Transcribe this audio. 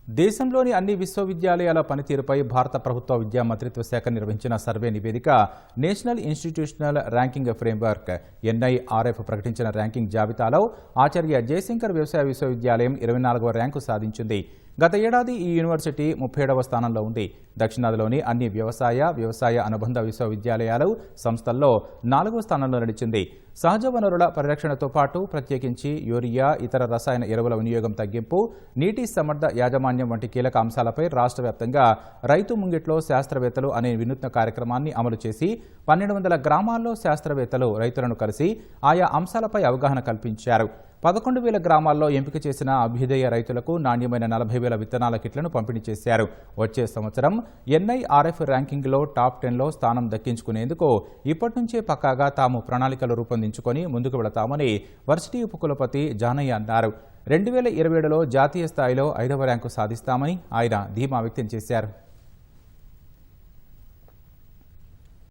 దేశంలోని అన్ని విశ్వవిద్యాలయాల పనితీరుపై భారత ప్రభుత్వ విద్యా మంత్రిత్వ శాఖ నిర్వహించిన సర్వే నివేదిక national institutional ranking framework NIRF ప్రకటించిన ర్యాంకింగ్ జాబితాలో ఆచార్య జయశంకర్ వ్యవసాయ విశ్వవిద్యాలయం 24వ ర్యాంకు సాధించింది. గత ఏడాది ఈ యూనివర్సిటీ 37వ స్థానంలో ఉంది. దక్షిణాదిలోని అన్ని వ్యవసాయ అనుబంధ విశ్వవిద్యాలయాలు సంస్థల్లో 4వ స్థానంలో నిలిచింది. సహజ వనరుల పరిరక్షణతో పాటు ప్రత్యేకించి యూరియా, ఇతర రసాయన ఎరువుల వినియోగం తగ్గింపు, నీటి సమర్థ యాజమాన్యం వంటి కీలక అంశాలపై రాష్ట్ర వ్యాప్తంగా రైతు ముంగిట్లో శాస్త్రవేత్తలు అనే వినూత్న కార్యక్రమాన్ని అమలు చేసి 1200 గ్రామాల్లో శాస్త్రవేత్తలు రైతులను కలిసి ఆయా అంశాలపై అవగాహన కల్పించారు. 11,000 గ్రామాల్లో ఎంపిక చేసిన అభ్యుదయ రైతులకు నాణ్యమైన 40,000 విత్తనాల కిట్లను పంపిణీ చేశారు. వచ్చే సంవత్సరం NIRF ర్యాంకింగ్లో టాప్ 10లో స్థానం దక్కించుకునేందుకు ఇప్పటి నుంచే పక్కాగా తాము ప్రణాళికలు రూపొందించుకొని ముందుకు వెళతామని వర్సిటీ ఉపకులపతి జానయ్య అన్నారు. 2027లో జాతీయ స్థాయిలో 5వ ర్యాంకు సాధిస్తామని ఆయన ధీమా వ్యక్తం చేశారు.